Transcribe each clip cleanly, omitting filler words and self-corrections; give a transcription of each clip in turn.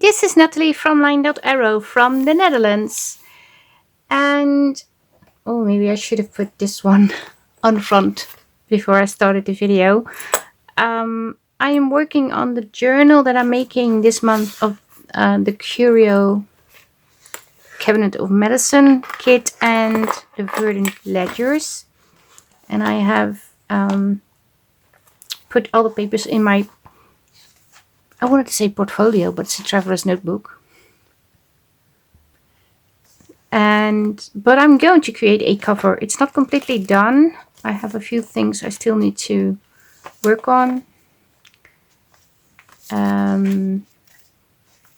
this is Natalie from Line.arrow from the Netherlands. And, oh, maybe I should have put this one on front before I started the video. I am working on the journal that I'm making this month of the Curio Cabinet of Medicine kit and the Verdant ledgers. And I have put all the papers in my, I wanted to say portfolio, but it's a traveler's notebook. But I'm going to create a cover. It's not completely done. I have a few things I still need to work on.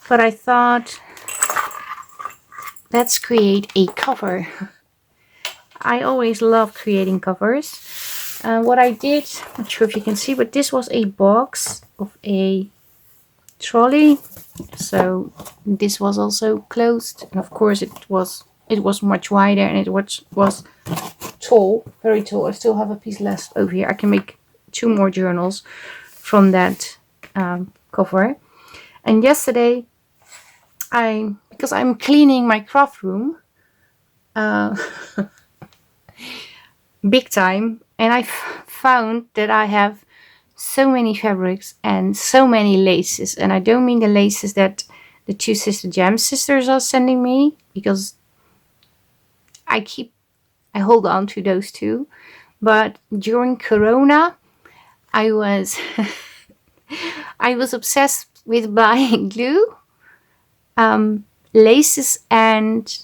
But I thought, let's create a cover. I always love creating covers. What I did, not sure if you can see, but this was a box of a trolley. So this was also closed, and of course it was much wider, and it was tall, very tall. I still have a piece left over here. I can make 2 more journals from that cover. And yesterday, because I'm cleaning my craft room big time, and I found that I have so many fabrics and so many laces. And I don't mean the laces that the 2 Sister Jam sisters are sending me, because I hold on to those too. But during Corona, I was I was obsessed with buying glue, laces, and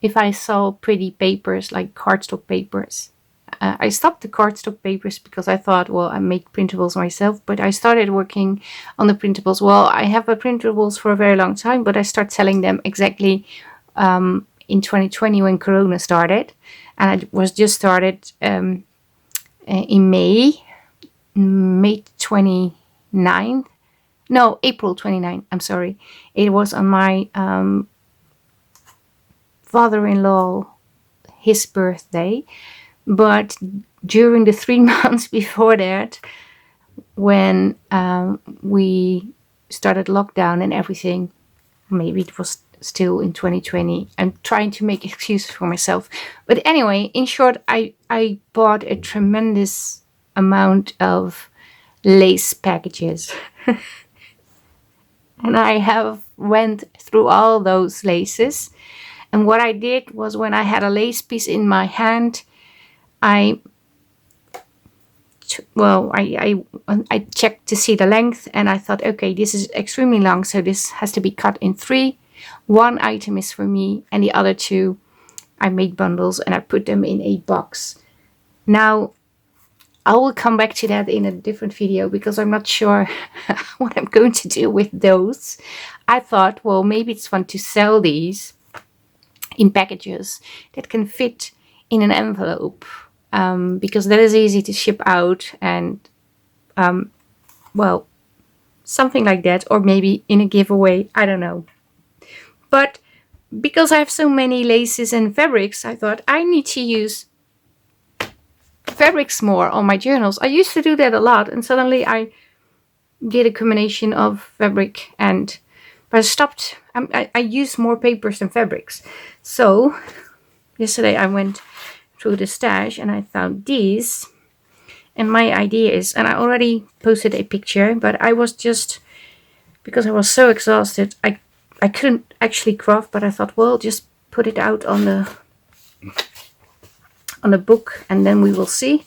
if I saw pretty papers like cardstock papers. I stopped the cardstock papers because I thought, well, I make printables myself, but I started working on the printables. Well, I have the printables for a very long time, but I started selling them exactly in 2020 when Corona started. And I was just started in May 29th. No, April 29th. I'm sorry. It was on my father-in-law, his birthday. But during the 3 months before that, when we started lockdown and everything, maybe it was still in 2020. I'm trying to make excuses for myself. But anyway, in short, I bought a tremendous amount of lace packages. And I have went through all those laces. And what I did was, when I had a lace piece in my hand, I checked to see the length, and I thought, okay, this is extremely long, so this has to be cut in 3. 1 item is for me, and the other 2 I made bundles and I put them in a box. Now, I will come back to that in a different video, because I'm not sure what I'm going to do with those. I thought, well, maybe it's fun to sell these in packages that can fit in an envelope, because that is easy to ship out, and well, something like that, or maybe in a giveaway, I don't know. But because I have so many laces and fabrics, I thought I need to use fabrics more on my journals. I used to do that a lot, and suddenly I did a combination of fabric but I stopped. I used more papers than fabrics. So yesterday I went through the stash and I found these. And my idea is, and I already posted a picture, but I was just, because I was so exhausted, I couldn't actually craft, but I thought, well, just put it out on the book, and then we will see.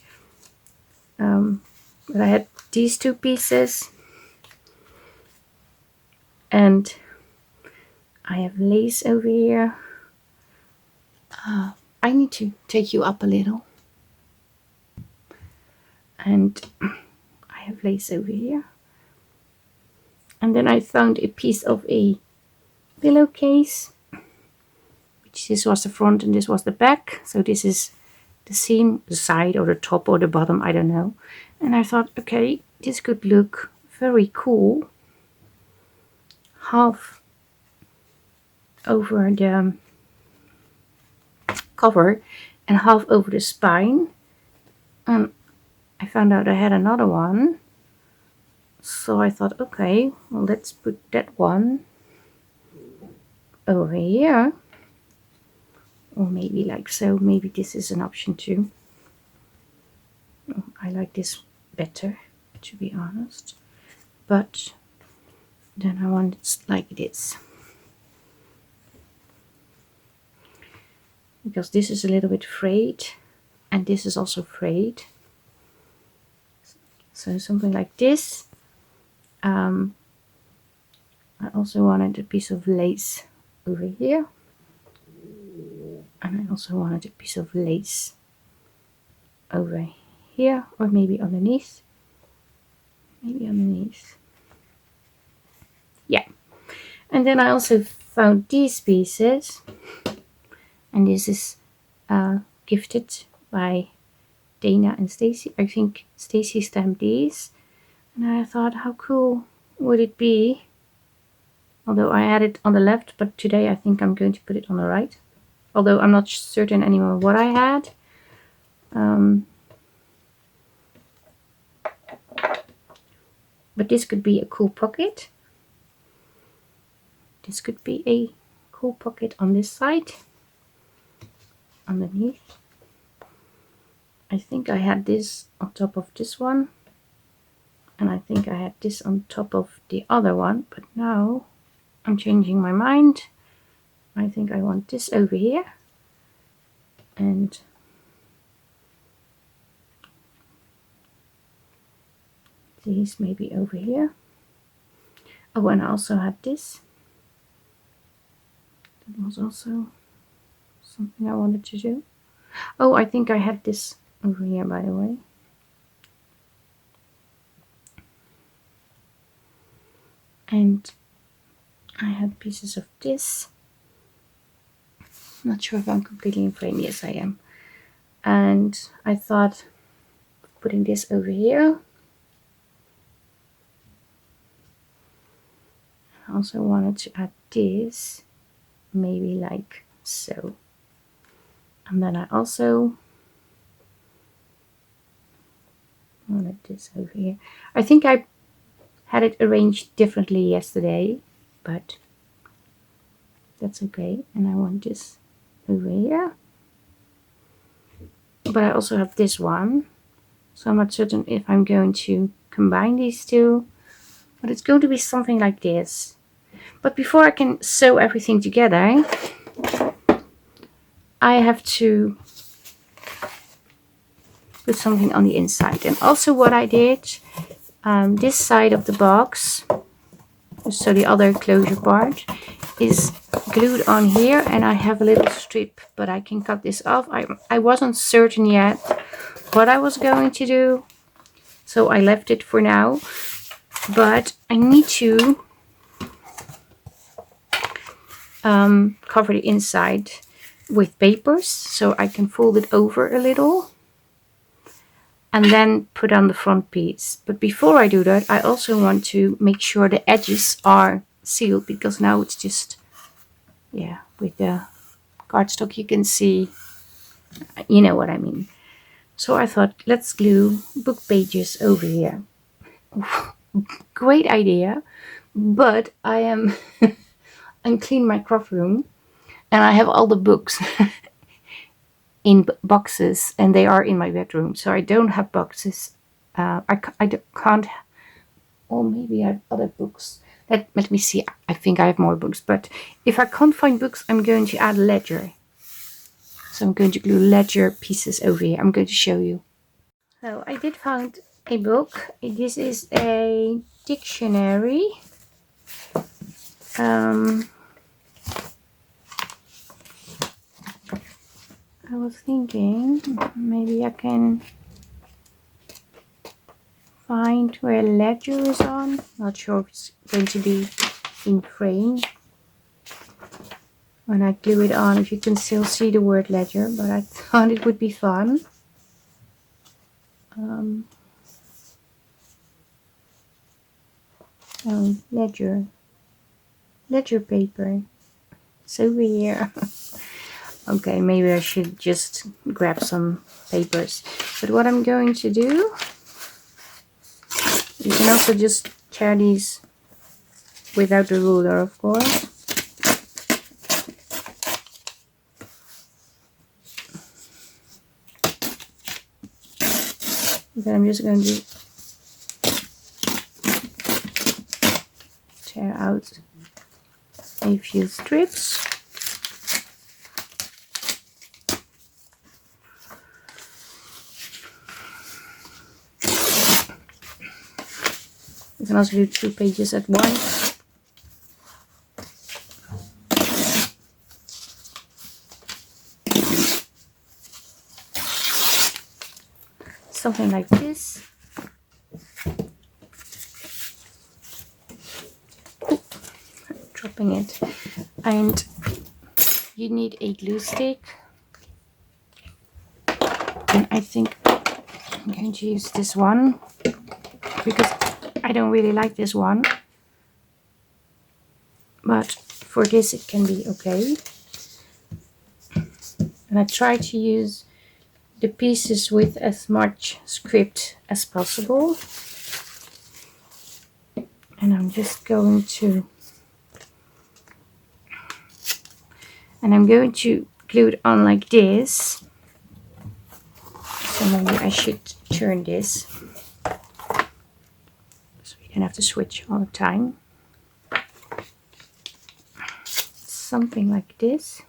But I had these 2 pieces, and I have lace over here. I need to take you up a little. And I have lace over here. And then I found a piece of a pillowcase, which this was the front and this was the back. So this is the seam, the side or the top or the bottom, I don't know. And I thought, okay, this could look very cool. Half over the cover and half over the spine. I found out I had another one. So I thought, okay, well, let's put that one over here. Or maybe like so. Maybe this is an option too. Oh, I like this better, to be honest. But then I want it like this. Because this is a little bit frayed. And this is also frayed. So something like this. I also wanted a piece of lace over here. And I also wanted a piece of lace over here, or maybe underneath. Maybe underneath. Yeah. And then I also found these pieces. And this is gifted by Dana and Stacy. I think Stacy stamped these. And I thought, how cool would it be? Although I had it on the left, but today I think I'm going to put it on the right. Although I'm not certain anymore what I had. But this could be a cool pocket. This could be a cool pocket on this side. Underneath. I think I had this on top of this one. And I think I had this on top of the other one. But now I'm changing my mind. I think I want this over here. And these maybe over here. Oh, and I also had this. That was also something I wanted to do. Oh, I think I had this over here, by the way. And I had pieces of this. Not sure if I'm completely in frame. Yes, I am. And I thought putting this over here. I also wanted to add this, maybe like so. And then I also wanted this over here. I think I had it arranged differently yesterday, but that's okay. And I want this over here. But I also have this one. So I'm not certain if I'm going to combine these two. But it's going to be something like this. But before I can sew everything together, I have to put something on the inside. And also what I did, this side of the box, so the other closure part, is glued on here. And I have a little strip, but I can cut this off. I wasn't certain yet what I was going to do, so I left it for now. But I need to cover the inside with papers so I can fold it over a little and then put on the front piece. But before I do that, I also want to make sure the edges are sealed, because now it's just, yeah, with the cardstock you can see, you know what I mean. So I thought, let's glue book pages over here. Great idea, but I am I'm cleaning my craft room and I have all the books in boxes, and they are in my bedroom, so I don't have boxes. I can't, or maybe I have other books. Let me see, I think I have more books, but if I can't find books, I'm going to add ledger. So I'm going to glue ledger pieces over here. I'm going to show you. So I did find a book. This is a dictionary. I was thinking maybe I can find where ledger is on. Not sure if it's going to be in frame when I glue it on, if you can still see the word ledger, but I thought it would be fun. Ledger paper. It's over here. Okay, maybe I should just grab some papers. But what I'm going to do, you can also just tear these without the ruler, of course. Then I'm just going to tear out a few strips. You can also do 2 pages at once. Something like this. Ooh, dropping it. And you need a glue stick. And I think I'm going to use this one because I don't really like this one. But for this it can be okay. And I try to use the pieces with as much script as possible. And I'm just going to glue it on like this. So maybe I should turn this so you don't have to switch all the time. Something like this.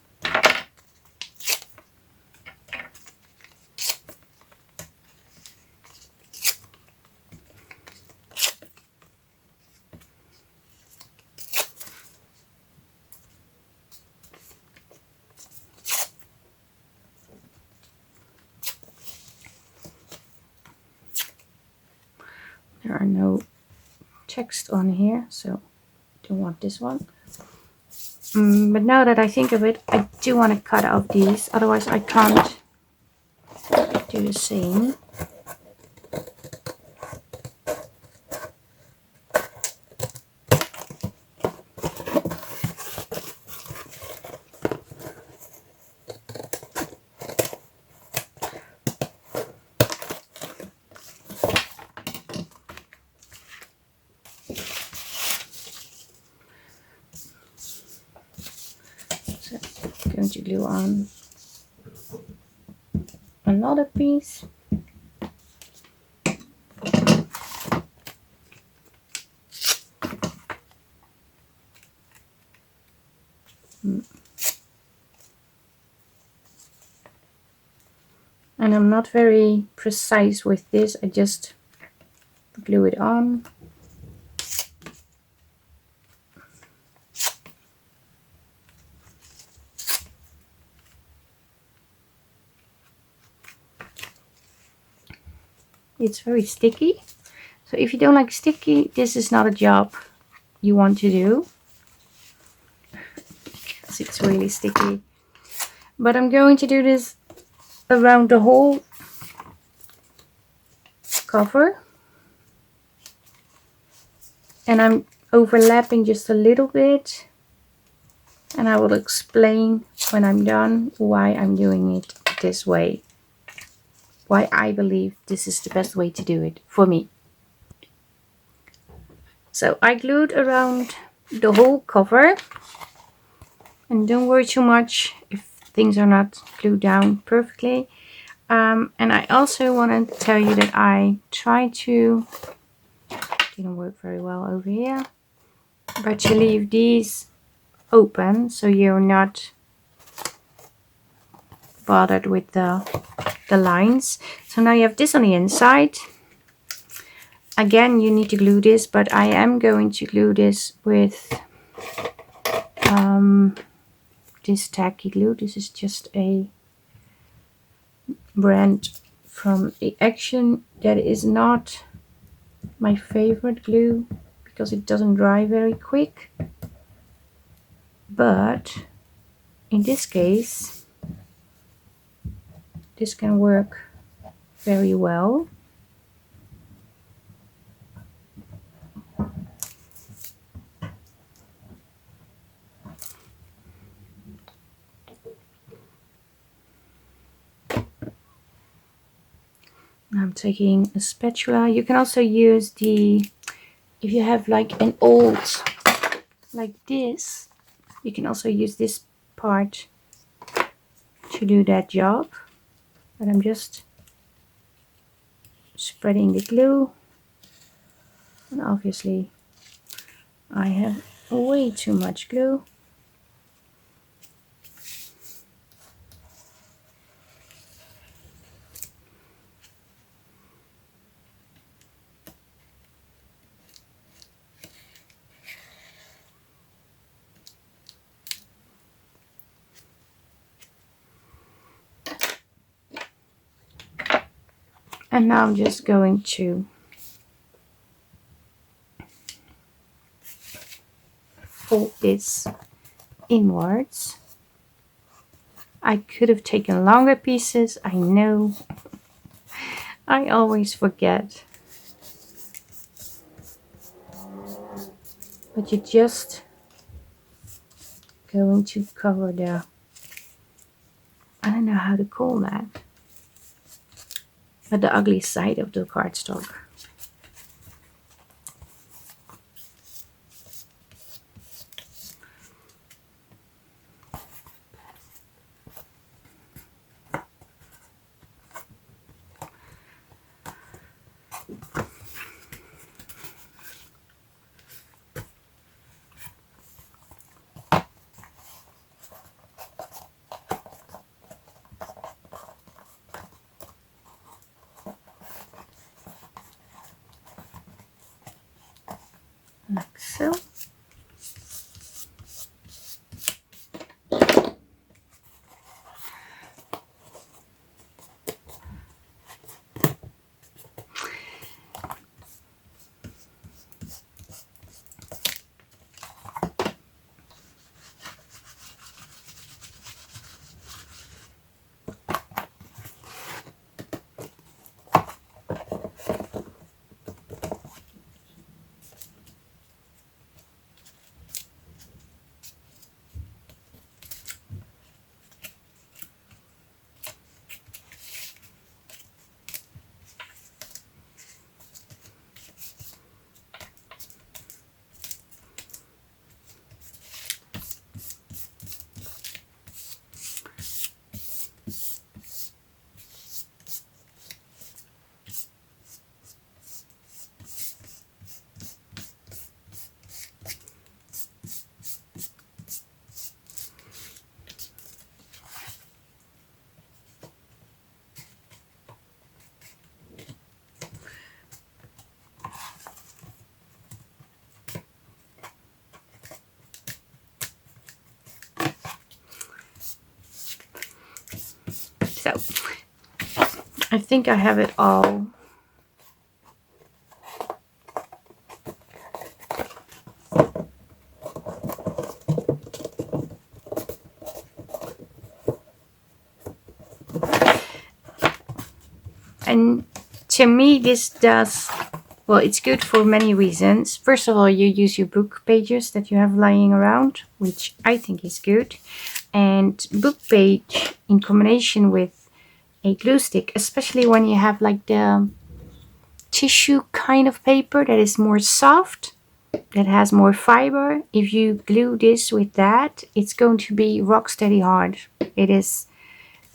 There are no text on here, so I don't want this one. But now that I think of it, I do want to cut off these, otherwise I can't do the same. Going to glue on another piece. And I'm not very precise with this, I just glue it on. It's very sticky, so if you don't like sticky, this is not a job you want to do because it's really sticky. But I'm going to do this around the whole cover, and I'm overlapping just a little bit, and I will explain when I'm done why I'm doing it this way, why I believe this is the best way to do it for me. So I glued around the whole cover, and don't worry too much if things are not glued down perfectly. And I also want to tell you that I try to, didn't work very well over here, but to leave these open so you're not bothered with the lines. So now you have this on the inside. Again, you need to glue this, but I am going to glue this with this tacky glue. This is just a brand from the Action that is not my favorite glue because it doesn't dry very quick. But in this case, this can work very well. I'm taking a spatula. You can also use if you have like an old, like this, you can also use this part to do that job. But I'm just spreading the glue. And obviously I have way too much glue. And now I'm just going to fold this inwards. I could have taken longer pieces, I know. I always forget. But you're just going to cover the, I don't know how to call that, but the ugly side of the cardstock. Like so. So I think I have it all. And to me this does, well, it's good for many reasons. First of all, you use your book pages that you have lying around, which I think is good. And book page in combination with a glue stick, especially when you have like the tissue kind of paper that is more soft, that has more fiber. If you glue this with that, it's going to be rock steady hard.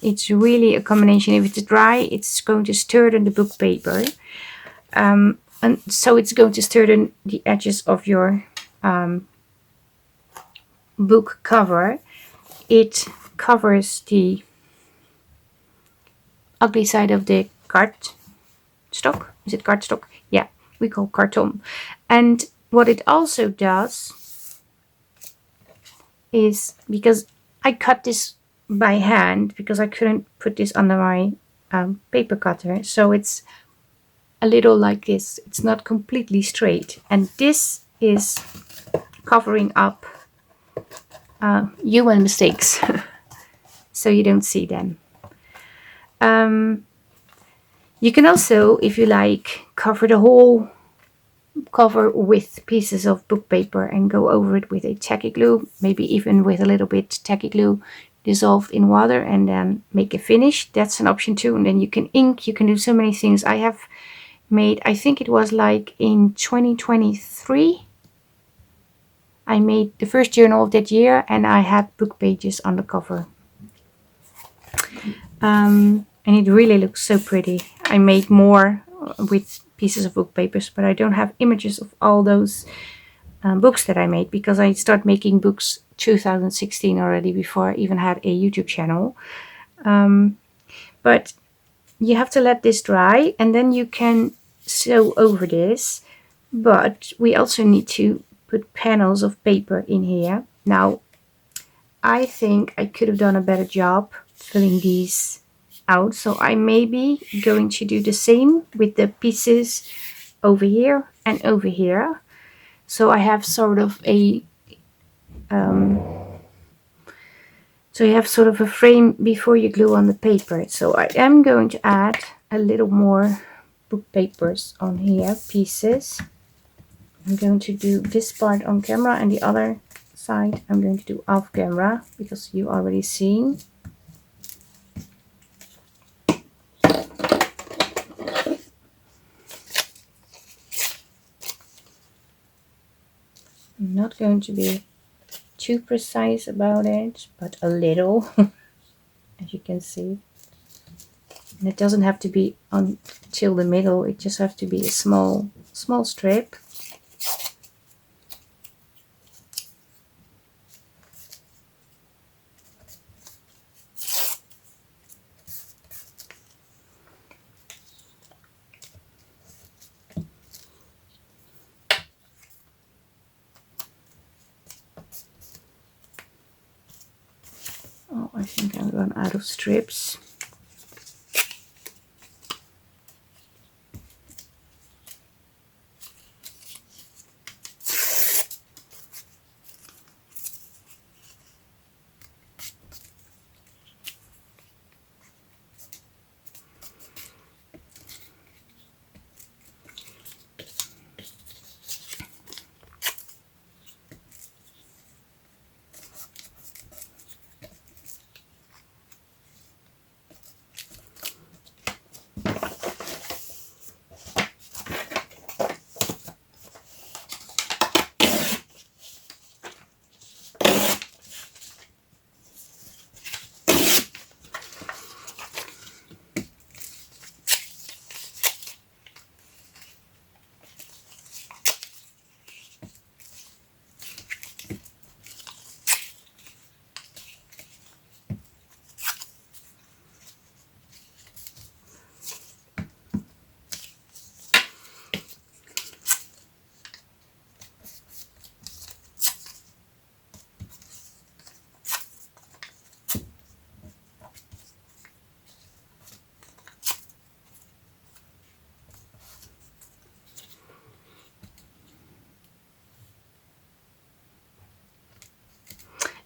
It's really a combination. If it's dry, it's going to sturdy the book paper. And so it's going to sturdy the edges of your book cover. It covers the ugly side of the cardstock. Is it cardstock? Yeah, we call carton. And what it also does is, because I cut this by hand because I couldn't put this under my paper cutter, so it's a little like this. It's not completely straight, and this is covering up human mistakes so you don't see them. You can also, if you like, cover the whole cover with pieces of book paper and go over it with a tacky glue, maybe even with a little bit tacky glue dissolved in water, and then make a finish. That's an option too. And then you can ink, you can do so many things. I have made, I think it was like in 2023, I made the first journal of that year, and I had book pages on the cover. And it really looks so pretty. I made more with pieces of book papers, but I don't have images of all those books that I made, because I started making books 2016 already, before I even had a YouTube channel. But you have to let this dry, and then you can sew over this. But we also need to put panels of paper in here. Now, I think I could have done a better job filling these out, so I may be going to do the same with the pieces over here and over here. So I have sort of a frame before you glue on the paper. So I am going to add a little more book papers on here, pieces. I'm going to do this part on camera, and the other side I'm going to do off camera, because you already seen. I'm not going to be too precise about it, but a little, as you can see. And it doesn't have to be until the middle, it just has to be a small strip. Oh, I think I'm run out of strips.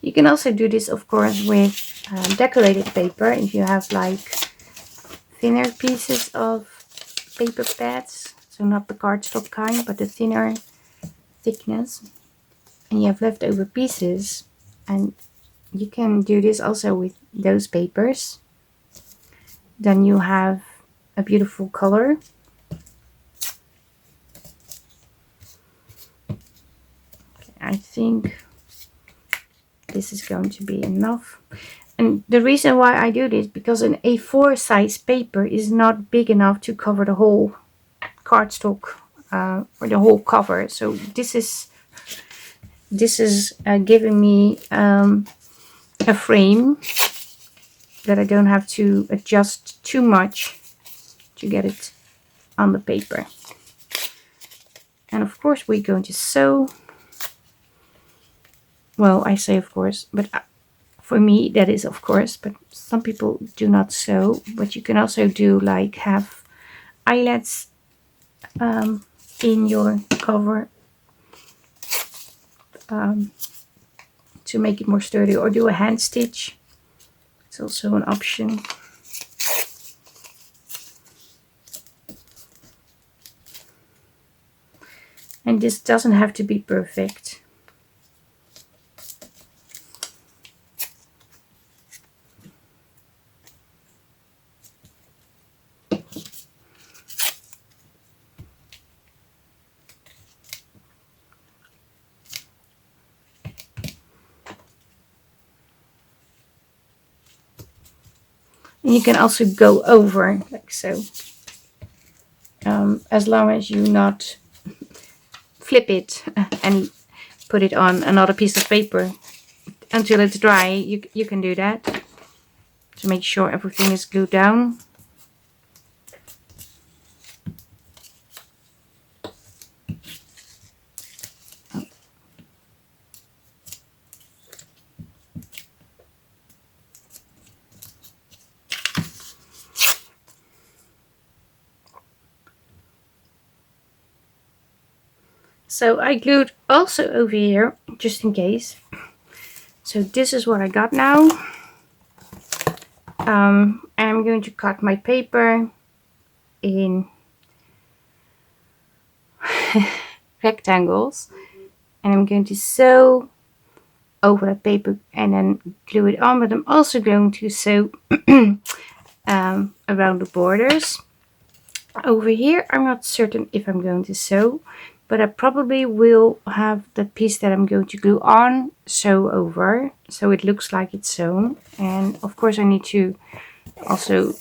You can also do this, of course, with decorated paper. If you have like thinner pieces of paper pads, so not the cardstock kind, but the thinner thickness, and you have leftover pieces, and you can do this also with those papers. Then you have a beautiful color. Okay, I think this is going to be enough. And the reason why I do this, because an A4 size paper is not big enough to cover the whole cardstock or the whole cover. So this is giving me a frame that I don't have to adjust too much to get it on the paper. And of course we're going to sew. Well, I say of course, but for me that is of course, but some people do not sew. But you can also do like have eyelets in your cover to make it more sturdy, or do a hand stitch. It's also an option. And this doesn't have to be perfect. And you can also go over like so. as long as you not flip it and put it on another piece of paper until it's dry. You can do that to make sure everything is glued down. So I glued also over here, just in case. So this is what I got now. I'm going to cut my paper in rectangles. And I'm going to sew over that paper and then glue it on. But I'm also going to sew around the borders. Over here, I'm not certain if I'm going to sew, but I probably will have the piece that I'm going to glue on sew over, so it looks like it's sewn. And of course I need to also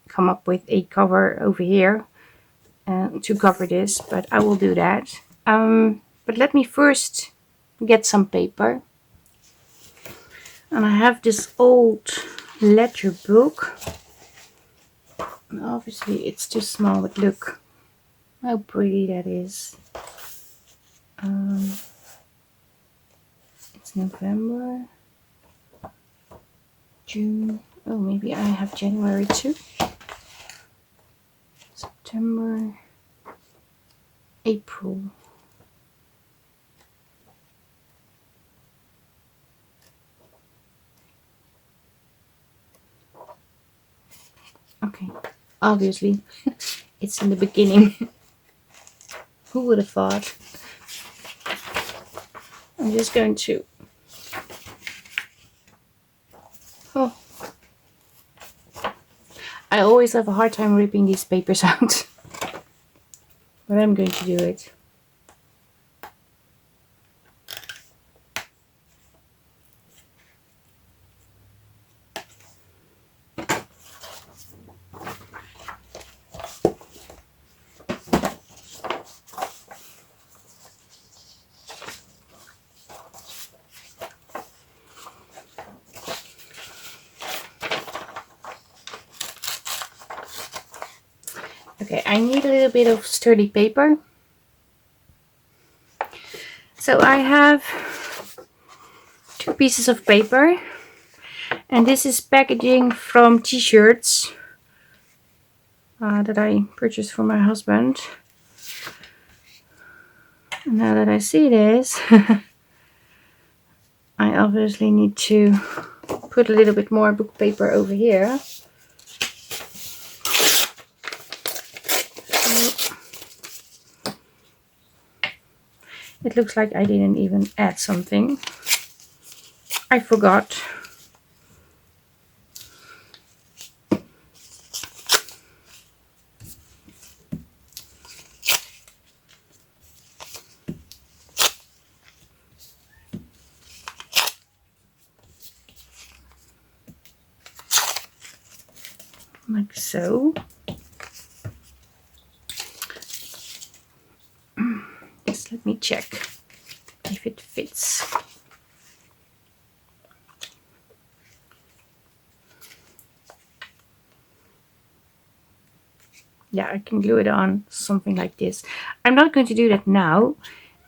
come up with a cover over here to cover this, but I will do that. But let me first get some paper. And I have this old ledger book. Obviously it's too small, but look how pretty that is. It's November, June, oh maybe I have January too. September, April. Okay, obviously it's in the beginning. Who would have thought? I'm just going to... Oh. I always have a hard time ripping these papers out. But I'm going to do it. Okay, I need a little bit of sturdy paper. So I have 2 pieces of paper. And this is packaging from t-shirts that I purchased for my husband. And now that I see this, I obviously need to put a little bit more book paper over here. It looks like I didn't even add something. I forgot. Like so. Just let me check if it fits. Yeah, I can glue it on something like this. I'm not going to do that now,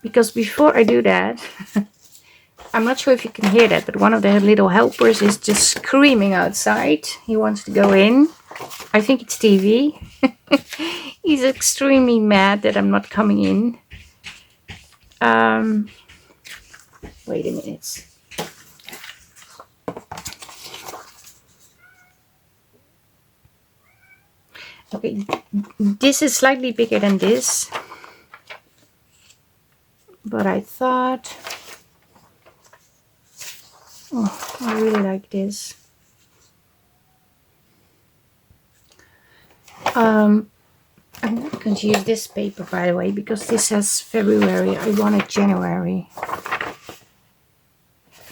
because before I do that, I'm not sure if you can hear that, but one of the little helpers is just screaming outside. He wants to go in. I think it's TV. He's extremely mad that I'm not coming in. Wait a minute. Okay, this is slightly bigger than this, but I thought, oh, I really like this. I'm not going to use this paper, by the way, because this says February. I wanted January.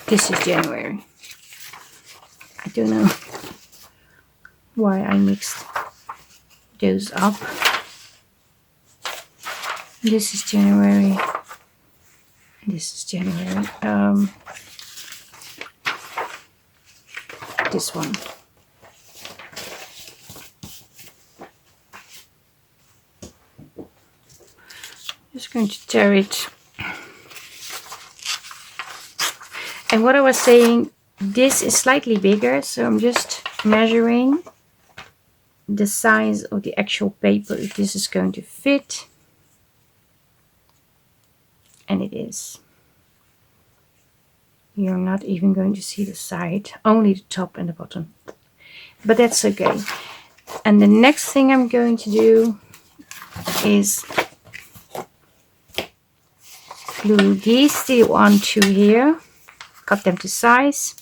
This is January. I don't know why I mixed those up. This is January. This is January. This one. Just going to tear it. And what I was saying, this is slightly bigger, so I'm just measuring the size of the actual paper, if this is going to fit. And it is. You're not even going to see the side, only the top and the bottom. But that's okay. And the next thing I'm going to do is glue these two onto here, cut them to size.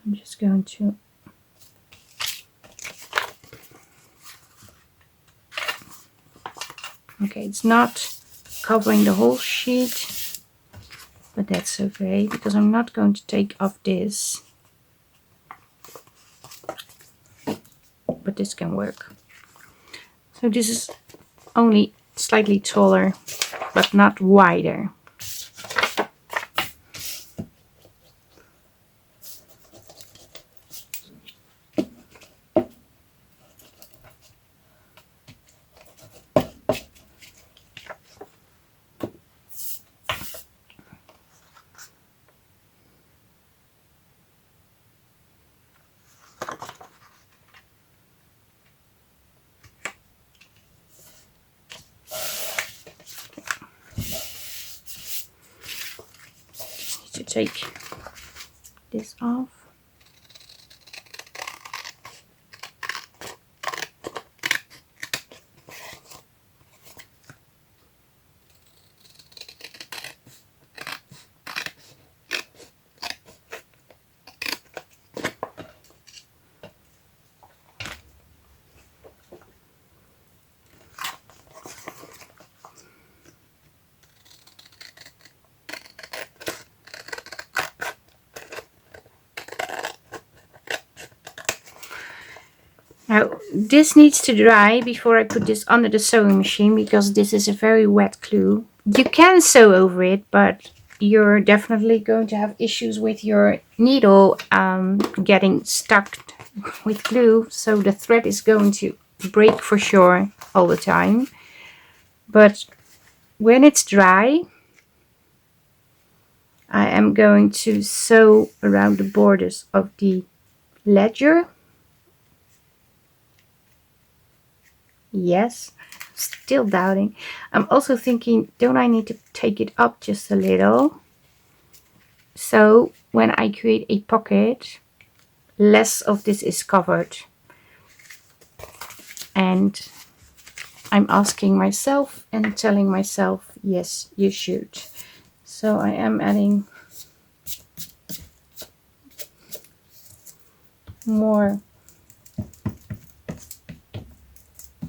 I'm just going to okay, it's not covering the whole sheet, but that's okay because I'm not going to take off this, but this can work. So this is only slightly taller but not wider. To take this off. Now this needs to dry before I put this under the sewing machine because this is a very wet glue. You can sew over it, but you're definitely going to have issues with your needle getting stuck with glue, so the thread is going to break for sure all the time. But when it's dry, I am going to sew around the borders of the ledger. Yes, still doubting. I'm also thinking, don't I need to take it up just a little? So when I create a pocket, less of this is covered. And I'm asking myself and telling myself, yes, you should. So I am adding more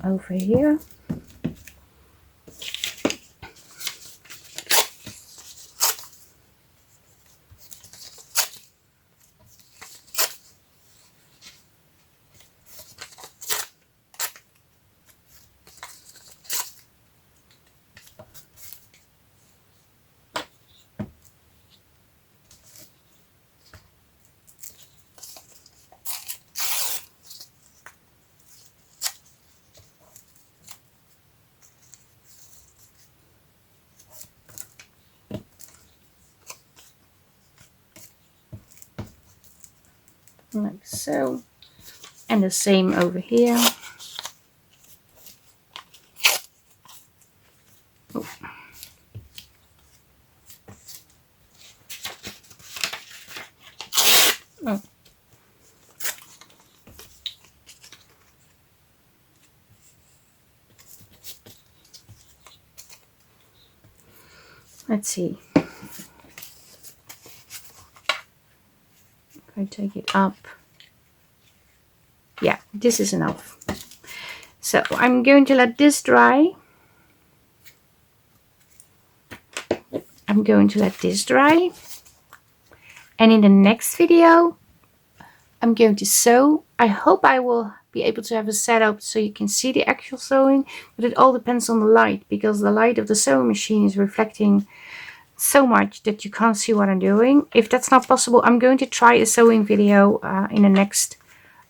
over here. Like so, and the same over here. Oh. Oh. Let's see. If I take it up, yeah, this is enough. So I'm going to let this dry. I'm going to let this dry. And in the next video, I'm going to sew. I hope I will be able to have a setup so you can see the actual sewing, but it all depends on the light, because the light of the sewing machine is reflecting so much that you can't see what I'm doing. If that's not possible, I'm going to try a sewing video in the next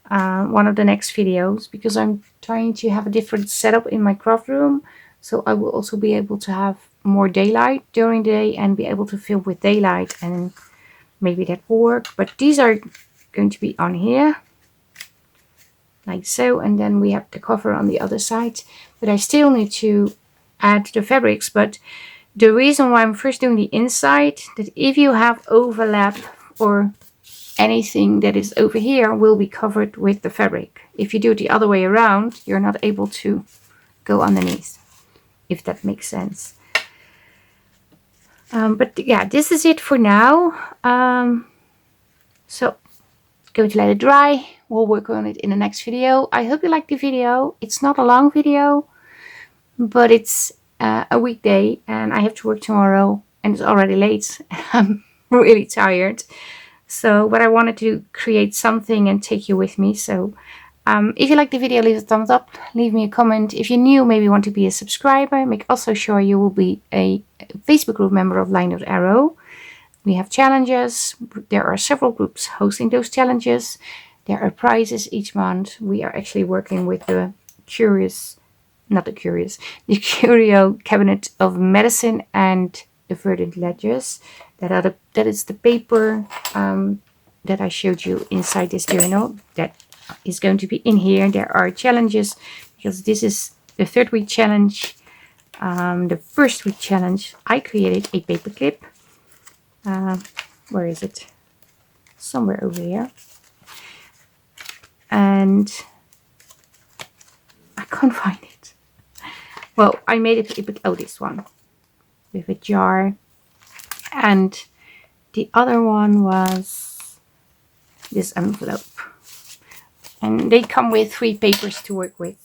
one of the next videos, because I'm trying to have a different setup in my craft room, so I will also be able to have more daylight during the day and be able to film with daylight, and maybe that will work. But these are going to be on here like so, and then we have the cover on the other side, but I still need to add the fabrics. But the reason why I'm first doing the inside, that if you have overlap or anything that is over here will be covered with the fabric. If you do it the other way around, you're not able to go underneath, if that makes sense. But yeah, this is it for now. So going to let it dry. We'll work on it in the next video. I hope you liked the video. It's not a long video, but it's a weekday and I have to work tomorrow and it's already late. I'm really tired. So, but I wanted to create something and take you with me. So if you like the video, leave a thumbs up, leave me a comment. If you're new, maybe want to be a subscriber, make also sure you will be a Facebook group member of Line Dot Arrow. We have challenges. There are several groups hosting those challenges. There are prizes each month. We are actually working with the the Curio Cabinet of Medicine and the Verdant ledgers. That is the paper that I showed you inside this journal. That is going to be in here. There are challenges, because this is the 3rd week challenge. The 1st week challenge, I created a paper clip. Where is it? Somewhere over here. And I can't find it. Well, I made it. Oh, this one with a jar. And the other one was this envelope. And they come with 3 papers to work with.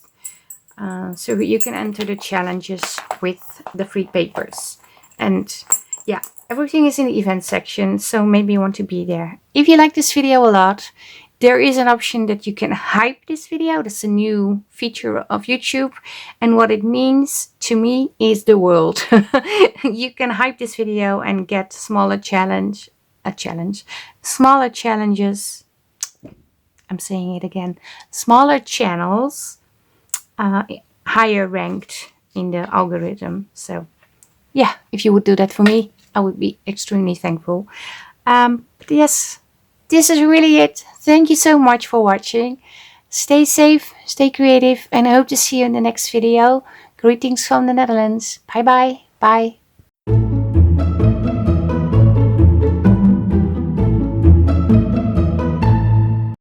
So you can enter the challenges with the 3 papers. And yeah, everything is in the event section, so maybe you want to be there. If you like this video a lot, there is an option that you can hype this video. That's a new feature of YouTube. And what it means to me is the world. You can hype this video and get smaller challenges. I'm saying it again. Smaller channels, higher ranked in the algorithm. So yeah, if you would do that for me, I would be extremely thankful. But yes, this is really it. Thank you so much for watching. Stay safe, stay creative, and I hope to see you in the next video. Greetings from the Netherlands. Bye bye. Bye.